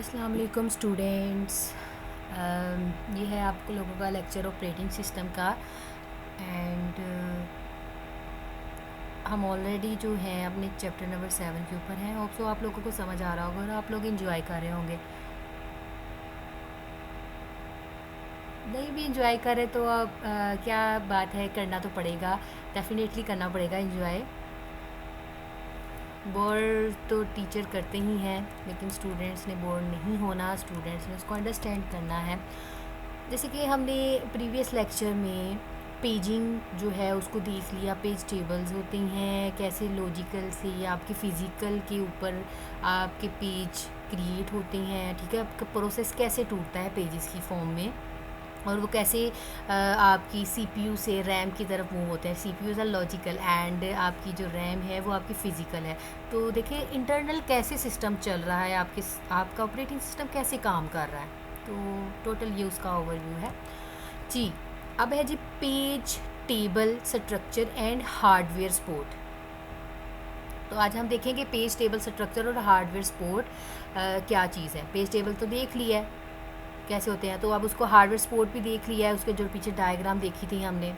अस्सलाम वालेकुम स्टूडेंट्स। ये है आप लोगों का लेक्चर ऑपरेटिंग सिस्टम का। एंड हम ऑलरेडी जो है अपने चैप्टर नंबर 7 के ऊपर हैं। होप सो आप लोगों को समझ आ रहा होगा और आप लोग इंजॉय कर रहे होंगे। नहीं भी इंजॉय कर रहे तो अब क्या बात है, करना तो पड़ेगा, डेफिनेटली करना पड़ेगा इंजॉय। बोर तो टीचर करते ही हैं, लेकिन स्टूडेंट्स ने बोर नहीं होना, स्टूडेंट्स ने उसको अंडरस्टैंड करना है। जैसे कि हमने प्रीवियस लेक्चर में पेजिंग जो है उसको देख लिया। पेज टेबल्स होते हैं, कैसे लॉजिकल से या आपके फ़िज़िकल के ऊपर आपके पेज क्रिएट होते हैं, ठीक है। आपका प्रोसेस कैसे टूटता है पेजेस की फॉर्म में, और वो कैसे आपकी सीपीयू से रैम की तरफ मूव होते हैं। सीपीयू इज़ लॉजिकल एंड आपकी जो रैम है वो आपकी फ़िज़िकल है। तो देखिए इंटरनल कैसे सिस्टम चल रहा है, आपका ऑपरेटिंग सिस्टम कैसे काम कर रहा है। तो टोटल ये उसका ओवरव्यू है जी। अब है जी page table structure and hardware support. तो आज हम देखेंगे पेज टेबल स्ट्रक्चर और हार्डवेयर सपोर्ट क्या चीज़ है। पेज टेबल तो देख लिया है कैसे होते हैं, तो अब उसको हार्डवेयर सपोर्ट भी देख लिया है, उसके जो पीछे डायग्राम देखी थी हमने।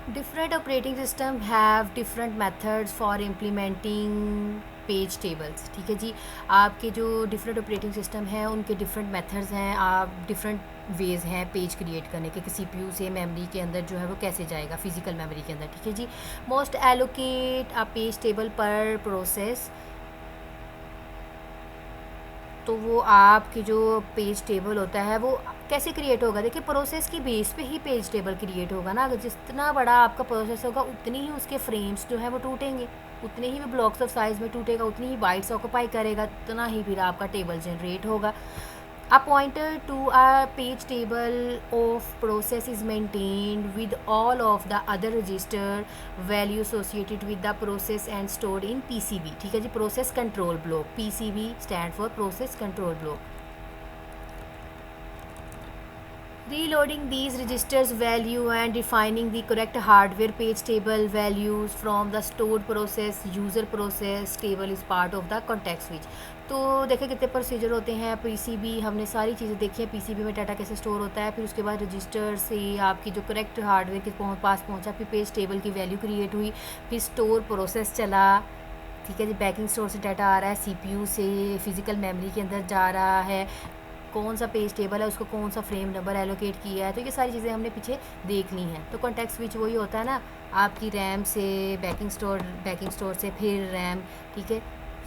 Different operating system have different methods for implementing page tables, ठीक है जी। आपके जो डिफरेंट ऑपरेटिंग सिस्टम हैं उनके डिफरेंट मेथड्स हैं, आप डिफरेंट वेज़ हैं पेज क्रिएट करने के। सीपीयू से मेमोरी के अंदर जो है वो कैसे जाएगा, फिजिकल मेमोरी के अंदर, ठीक है जी। Most allocate a page table per process. तो वो आपकी जो पेज टेबल होता है वो कैसे क्रिएट होगा, देखिए प्रोसेस की बेस पे ही पेज टेबल क्रिएट होगा ना। अगर जितना बड़ा आपका प्रोसेस होगा उतनी ही उसके फ्रेम्स जो है वो टूटेंगे, उतने ही वो ब्लॉक्स ऑफ साइज में टूटेगा, उतनी ही बाइट्स ऑक्यूपाई करेगा, उतना ही फिर आपका टेबल जनरेट होगा। A pointer to a page table of process is maintained with all of the other register value associated with the process and stored in PCB, ठीक है जी। Process control block, PCB stand for process control block. Reloading these registers value and defining the correct hardware page table values from the stored process user process table is part of the context switch। तो देखें कितने procedure होते हैं। PCB हमने सारी चीज़ें देखी है, पीसीबी में डाटा कैसे स्टोर होता है, फिर उसके बाद रजिस्टर से आपकी जो करेक्ट हार्डवेयर के पास पहुंचा, फिर पेज टेबल की वैल्यू क्रिएट हुई, फिर स्टोर प्रोसेस चला, ठीक है जी। बैकिंग स्टोर से डाटा आ रहा है, सीपीयू से फिजिकल मेमोरी के अंदर जा रहा है, कौन सा पेज टेबल है उसको कौन सा फ्रेम नंबर एलोकेट किया है। तो ये सारी चीज़ें हमने पीछे देख ली हैं। तो कॉन्टेक्स्ट स्विच वही होता है ना, आपकी रैम से बैकिंग स्टोर से फिर रैम, ठीक है,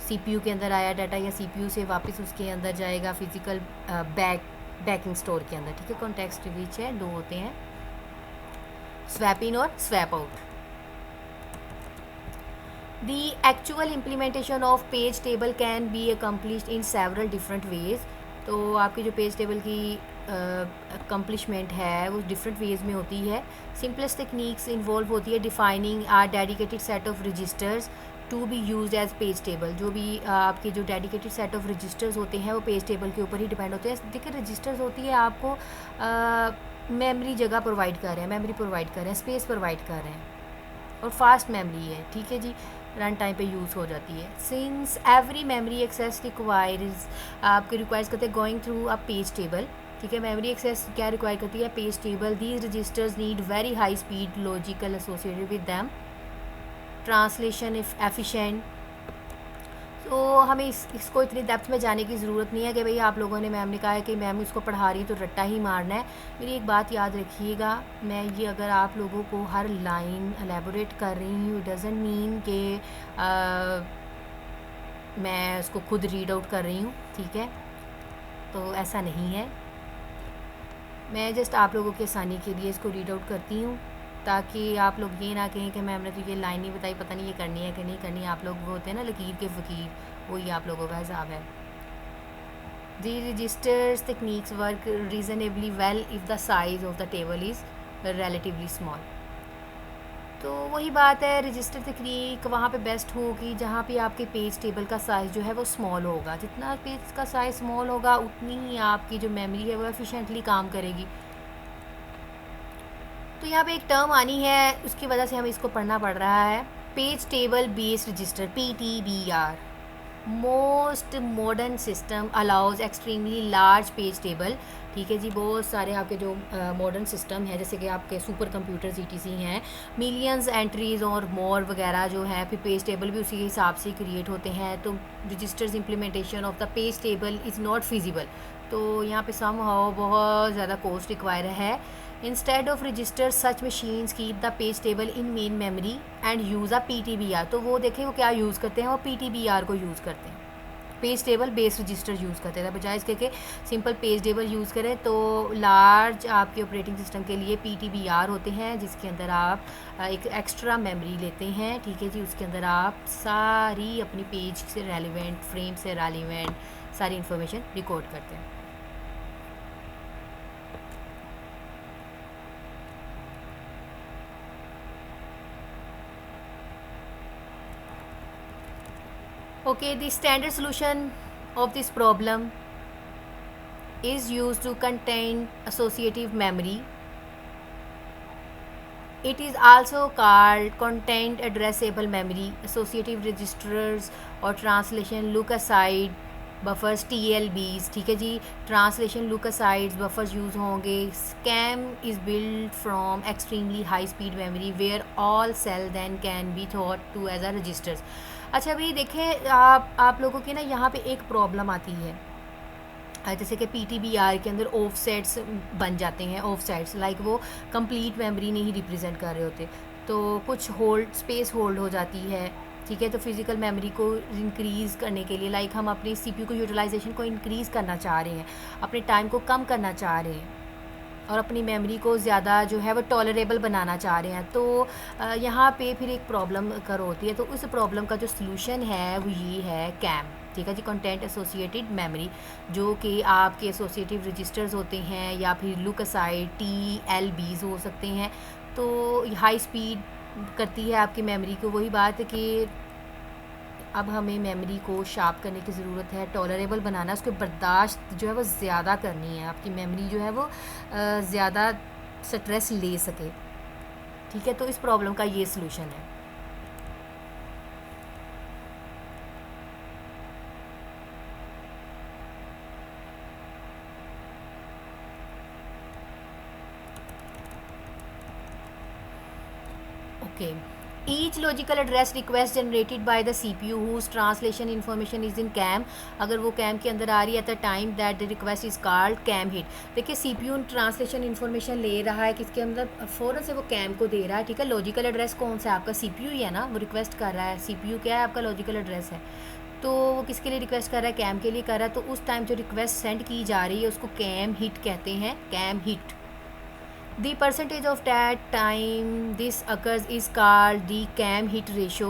सीपीयू के अंदर आया डाटा, या सीपीयू से वापस उसके अंदर जाएगा फिजिकल बैकिंग स्टोर के अंदर, ठीक है। कॉन्टेक्स्ट स्विच है, दो होते हैं, स्वैप इन और swap out. The actual implementation of page table can be accomplished in several different ways। तो आपकी जो पेज टेबल की अकम्पलिशमेंट है वो डिफरेंट वेज में होती है। सिंपलेस्ट टेक्निक्स इन्वॉल्व होती है defining a dedicated set of registers to be use as page table. जो भी आपके जो डेडिकेटेड सेट ऑफ रजिस्टर्स होते हैं वो पेज टेबल के ऊपर ही डिपेंड होते हैं। देखिए रजिस्टर्स होती है आपको मेमोरी जगह प्रोवाइड कर रहे हैं, मेमोरी प्रोवाइड कर रहे हैं, स्पेस प्रोवाइड कर रहे हैं, और फास्ट मेमोरी है, ठीक है जी, रन टाइम पे यूज़ हो जाती है। Since every memory access requires, आपके रिक्वायर्स करते हैं going through a page table, ठीक है। मेमोरी एक्सेस क्या रिक्वायर करती है, page table. These registers need very high speed logical associated with them, translation if efficient. तो हमें इसको इतनी डेप्थ में जाने की ज़रूरत नहीं है कि भाई आप लोगों ने, मैम ने कहा है कि मैम इसको पढ़ा रही है तो रट्टा ही मारना है। मेरी एक बात याद रखिएगा, मैं ये अगर आप लोगों को हर लाइन एलेबोरेट कर रही हूँ, इट डज़ंट मीन कि मैं उसको खुद रीड आउट कर रही हूँ, ठीक है। तो ऐसा नहीं है, मैं जस्ट आप लोगों की आसानी के लिए इसको रीड आउट करती हूँ, ताकि आप लोग ये ना कहें कि मैम ने तो ये लाइन नहीं बताई, पता नहीं ये करनी है कि नहीं करनी है। आप लोग वो होते हैं ना लकीर के फ़कीर, वही आप लोगों का हिसाब है। The registers techniques work reasonably well if the size of the table is relatively small। तो वही बात है, रजिस्टर तकनीक वहाँ पे बेस्ट होगी जहाँ पे आपके पेज टेबल का साइज़ जो है वो स्मॉल होगा। जितना पेज का साइज़ स्मॉल होगा उतनी ही आपकी जो मेमोरी है वो एफिशिएंटली काम करेगी। तो यहाँ पे एक टर्म आनी है, उसकी वजह से हमें इसको पढ़ना पड़ रहा है। Page table based register PTBR most modern system allows extremely large page table. ठीक है जी, बहुत सारे आपके जो मॉडर्न सिस्टम है जैसे कि आपके सुपर कंप्यूटर्स ETC हैं, मिलियंस एंट्रीज और मोर वगैरह जो है, फिर पेज टेबल भी उसी के हिसाब से क्रिएट होते हैं। तो registers implementation of the page table is not feasible. तो यहाँ पे सम हाउ बहुत ज़्यादा कॉस्ट रिक्वायर है। Instead of register such machines keep the page table in main memory and use a PTBR। तो वो देखें वो क्या यूज़ करते हैं, वो PTBR को यूज़ करते हैं, page table based register use करते हैं। बजाय इसके कि सिंपल पेज टेबल यूज़ करें तो लार्ज आपके ऑपरेटिंग सिस्टम के लिए PTBR होते हैं, जिसके अंदर आप एक एक्स्ट्रा मेमोरी लेते हैं। ठीक है जी, उसके अंदर आप सारी अपनी पेज से रेलिवेंट, फ्रेम से रेलिवेंट सारी इन्फॉर्मेशन रिकॉर्ड करते हैं। Okay, the standard solution of this problem is used to contain associative memory. It is also called content addressable memory, associative registers और translation look aside buffers TLBs। ठीक है जी, translation look aside buffers use होंगे। SCAM is built from extremely high speed memory where all cell then can be thought to as a registers। अच्छा भाई देखें, आप लोगों के ना यहाँ पे एक प्रॉब्लम आती है, जैसे कि PTBR के अंदर ऑफसेट्स बन जाते हैं। ऑफसेट्स लाइक वो कंप्लीट मेमोरी नहीं रिप्रेजेंट कर रहे होते, तो कुछ होल्ड स्पेस होल्ड हो जाती है। ठीक है, तो फिज़िकल मेमोरी को इंक्रीज़ करने के लिए लाइक हम अपनी CPU को यूटिलाइजेशन को इंक्रीज़ करना चाह रहे हैं, अपने टाइम को कम करना चाह रहे हैं और अपनी मेमोरी को ज़्यादा जो है वो टॉलरेबल बनाना चाह रहे हैं। तो यहाँ पे फिर एक प्रॉब्लम कर होती है। तो उस प्रॉब्लम का जो सलूशन है वो ये है कैम। ठीक है जी, कंटेंट एसोसिएटेड मेमोरी, जो कि आपके एसोसिएटिव रजिस्टर्स होते हैं या फिर लुक असाइड TLBs हो सकते हैं। तो हाई स्पीड करती है आपकी मेमोरी को। वही बात है कि अब हमें मेमोरी को शार्प करने की ज़रूरत है, टॉलरेबल बनाना, उसको बर्दाश्त जो है वो ज़्यादा करनी है, आपकी मेमोरी जो है वो ज़्यादा स्ट्रेस ले सके। ठीक है, तो इस प्रॉब्लम का ये सलूशन है। Okay, each logical address request generated by the CPU whose translation information is in CAM, अगर वो CAM के अंदर आ रही है at the time that the request is called CAM hit। देखिए CPU ट्रांसलेशन इन्फॉर्मेशन ले रहा है किसके अंदर, फ़ौरन से वो CAM को दे रहा है। ठीक है, लॉजिकल एड्रेस कौन सा है आपका, CPU ही है ना, वो रिक्वेस्ट कर रहा है। CPU क्या है आपका, लॉजिकल एड्रेस है। तो वो किसके लिए रिक्वेस्ट कर रहा है, CAM के लिए कर रहा है। तो उस टाइम जो रिक्वेस्ट सेंड की जा रही है उसको CAM हिट कहते हैं, CAM hit. The percentage of that time this occurs is called the CAM hit ratio।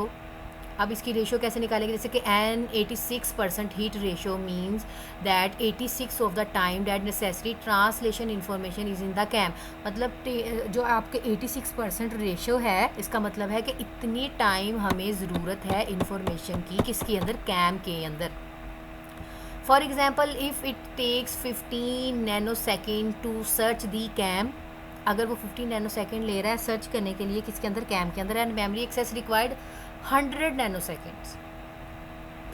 अब इसकी रेशो कैसे निकालेंगे, जैसे कि an 86% hit ratio means that 86 of the time that necessary translation information is in the CAM। मतलब जो आपके 86% ratio है, इसका मतलब है कि इतनी टाइम हमें ज़रूरत है इंफॉर्मेशन की, किसके अंदर, CAM के अंदर। For example if it takes 15 nanosecond to search the CAM, अगर वो 15 नैनोसेकेंड ले रहा है सर्च करने के लिए किसके अंदर, CAM के अंदर, and memory access required 100 nanoseconds.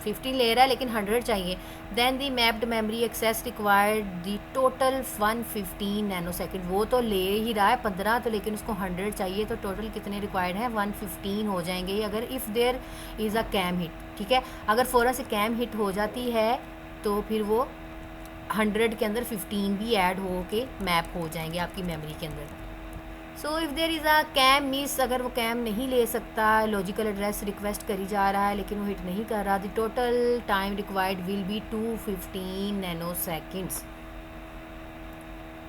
15 ले रहा है लेकिन 100 चाहिए, then the mapped memory access required the total 115 nanosecond. वो तो ले ही रहा है 15, तो लेकिन उसको 100 चाहिए, तो टोटल कितने रिक्वायर्ड हैं, 115 हो जाएंगे अगर if there is a CAM hit. ठीक है, अगर फ़ौरन से CAM हिट हो जाती है तो फिर वो 100 के अंदर 15 भी ऐड हो के मैप हो जाएंगे आपकी मेमोरी के अंदर। So if there is a CAM miss, अगर वो CAM नहीं ले सकता, लॉजिकल एड्रेस रिक्वेस्ट करी जा रहा है लेकिन वो हिट नहीं कर रहा, the total time required will be 215 nanoseconds.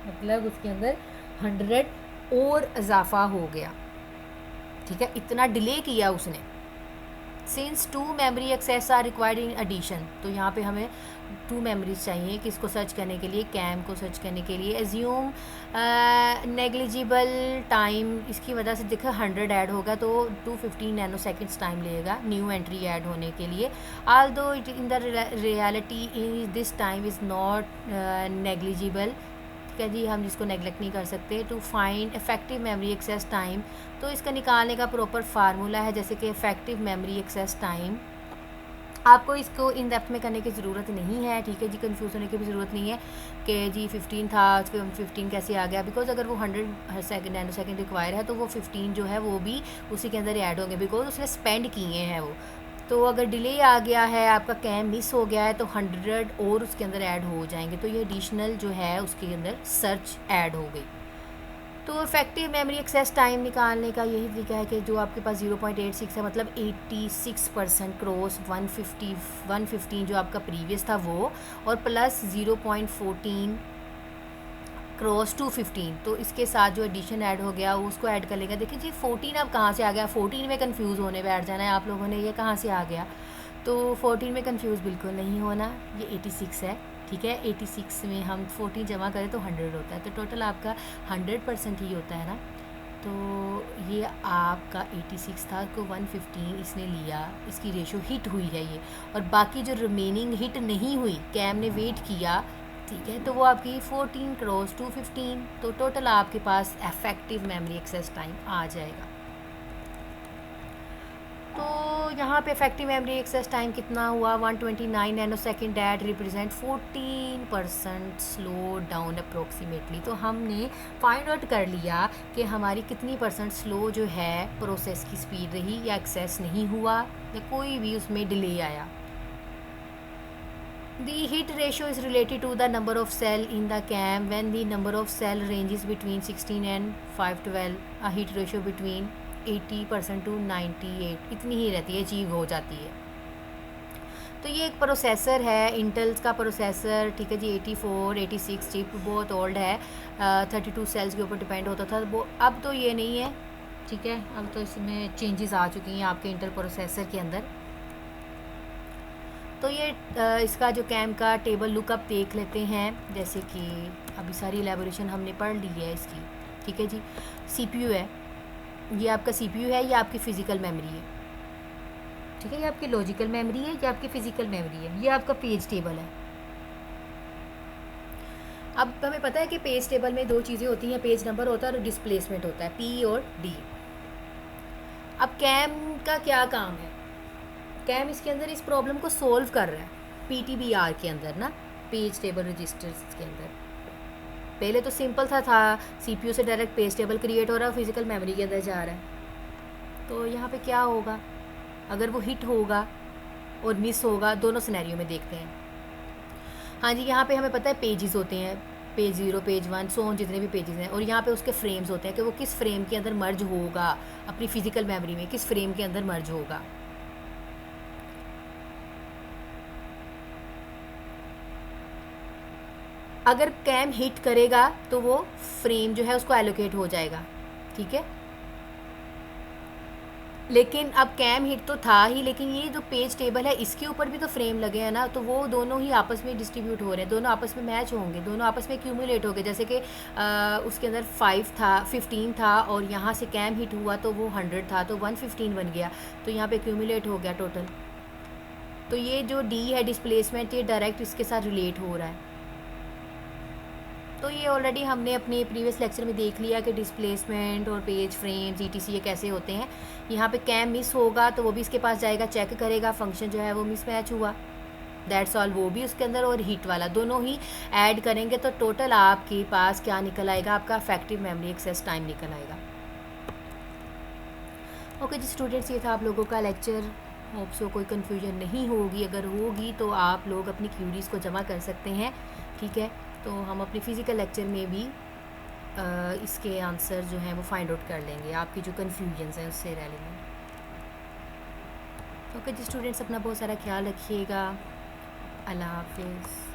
मतलब उसके अंदर 100 और इजाफा हो गया। ठीक है, इतना डिले किया उसने। Since 2 memory access are required in addition, तो यहाँ पे हमें 2 मेमोरीज चाहिए किसको सर्च करने के लिए, CAM को सर्च करने के लिए। एज्यूम नेग्लिजिबल टाइम, इसकी वजह से देखो 100 ऐड होगा तो 215 नैनोसेकेंड्स टाइम लगेगा न्यू एंट्री ऐड होने के लिए। Although it in the reality this time is not negligible. क्या जी, हम जिसको नेगलेक्ट नहीं कर सकते। To find effective memory access time, तो इसका निकालने का प्रॉपर फार्मूला है जैसे कि इफेक्टिव मेमोरी एक्सेस टाइम। आपको इसको इन डेप्थ में करने की ज़रूरत नहीं है, ठीक है जी, कंफ्यूज होने की भी ज़रूरत नहीं है कि जी 15 था, उसके 15 कैसे आ गया, बिकॉज अगर वो 100 सेकंड नैनो सेकंड रिक्वायर है तो वो 15 जो है वो भी उसी के अंदर ऐड होंगे, बिकॉज उसने स्पेंड किए हैं वो। तो अगर डिले आ गया है, आपका कैम मिस हो गया है, तो 100 और उसके अंदर ऐड हो जाएंगे, तो ये एडिशनल जो है उसके अंदर सर्च ऐड हो गई। तो इफेक्टिव मेमोरी एक्सेस टाइम निकालने का यही तरीका है कि जो आपके पास 0.86 है, मतलब 86% क्रॉस 115 जो आपका प्रीवियस था वो, और प्लस 0.14 क्रॉस 215, तो इसके साथ जो एडिशन ऐड हो गया उसको ऐड कर लेगा। देखिए जी 14 अब कहाँ से आ गया, 14 में कंफ्यूज होने बैठ जाना है आप लोगों ने, ये कहाँ से आ गया। तो 14 में कंफ्यूज बिल्कुल नहीं होना, ये 86 है, ठीक है। 86 में हम 14 जमा करें तो 100 होता है, तो टोटल आपका 100% ही होता है ना। तो ये आपका 86 था, को 115 इसने लिया, इसकी रेशो हिट हुई है ये, और बाकी जो रिमेनिंग हिट नहीं हुई, कैम ने वेट किया, ठीक है, तो वो आपकी 14 क्रॉस 215, तो टोटल आपके पास इफेक्टिव मेमोरी एक्सेस टाइम आ जाएगा। तो यहाँ पे इफेक्टिव मेमोरी एक्सेस टाइम कितना हुआ, 129 nano second, that represent 14% slow down approximately. तो हमने फाइंड आउट कर लिया कि हमारी कितनी परसेंट स्लो जो है प्रोसेस की स्पीड रही, या एक्सेस नहीं हुआ, या कोई भी उसमें डिले आया। The hit ratio is related to the number of cell in the CAM. When the number of cell ranges between 16 and 512, a hit ratio between 80% to 98 इतनी ही रहती है, अचीव हो जाती है। तो ये एक प्रोसेसर है, इंटेल्स का प्रोसेसर, ठीक है जी, 86 चिप, बहुत ओल्ड है, 32 सेल्स के ऊपर डिपेंड होता था वो, अब तो ये नहीं है, ठीक है, अब तो इसमें चेंजेस आ चुकी हैं आपके इंटेल प्रोसेसर के अंदर। तो ये इसका जो कैम का टेबल लुकअप देख लेते हैं, जैसे कि अभी सारी एलेबोरेशन हमने पढ़ ली है इसकी, ठीक है जी। सीपीयू है, ये आपका सीपीयू है, ये आपकी फ़िज़िकल मेमोरी है, ठीक है, ये आपकी लॉजिकल मेमोरी है, ये आपकी फ़िज़िकल मेमोरी है, ये आपका पेज टेबल है। अब हमें पता है कि पेज टेबल में दो चीज़ें होती हैं, पेज नंबर होता है और डिस्प्लेसमेंट होता है, पी और डी। अब कैम का क्या काम है, कैम इसके अंदर इस प्रॉब्लम को सोल्व कर रहा है, पीटीबीआर के अंदर ना, पेज टेबल रजिस्टर्स के अंदर। पहले तो सिंपल था सीपीयू से डायरेक्ट पेज टेबल क्रिएट हो रहा है, फिजिकल मेमोरी के अंदर जा रहा है। तो यहाँ पे क्या होगा, अगर वो हिट होगा और मिस होगा, दोनों सिनेरियो में देखते हैं। हाँ जी, यहाँ पे हमें पता है पेजेस होते हैं, पेज 0, पेज 1, सो जितने भी पेजेस हैं, और यहाँ पे उसके फ्रेम्स होते हैं कि वो किस फ्रेम के अंदर मर्ज होगा, अपनी फ़िज़िकल मेमोरी में किस फ्रेम के अंदर मर्ज होगा। अगर कैम हिट करेगा तो वो फ्रेम जो है उसको एलोकेट हो जाएगा, ठीक है। लेकिन अब कैम हिट तो था ही, लेकिन ये जो पेज टेबल है इसके ऊपर भी तो फ्रेम लगे हैं ना, तो वो दोनों ही आपस में डिस्ट्रीब्यूट हो रहे हैं, दोनों आपस में मैच होंगे, दोनों आपस में क्यूमुलेट हो गए। जैसे कि उसके अंदर 15 था और यहाँ से कैम हिट हुआ तो वो 100 था, तो 115 बन गया, तो यहाँ पे क्यूमुलेट हो गया टोटल। तो ये जो डी है डिस्प्लेसमेंट, ये डायरेक्ट इसके साथ रिलेट हो रहा है। तो ये ऑलरेडी हमने अपने प्रीवियस लेक्चर में देख लिया कि डिस्प्लेसमेंट और पेज फ्रेम्स ETC ये कैसे होते हैं। यहाँ पे कैम मिस होगा तो वो भी इसके पास जाएगा, चेक करेगा फंक्शन जो है वो मिस मैच हुआ, दैट्स ऑल, वो भी उसके अंदर, और हीट वाला दोनों ही ऐड करेंगे तो टोटल आपके पास क्या निकल आएगा, आपका इफेक्टिव मेमोरी एक्सेस टाइम निकल आएगा। ओके जी स्टूडेंट्स, ये था आप लोगों का लेक्चर, होप सो कोई कन्फ्यूजन नहीं होगी, अगर होगी तो आप लोग अपनी क्यूरीज़ को जमा कर सकते हैं, ठीक है। तो हम अपने फ़िज़िकल लेक्चर में भी इसके आंसर जो हैं वो फाइंड आउट कर लेंगे, आपकी जो कन्फ्यूजन्स हैं उससे रेलेवेंट। ओके जी स्टूडेंट्स, अपना बहुत सारा ख्याल रखिएगा, अल्लाह हाफिज़।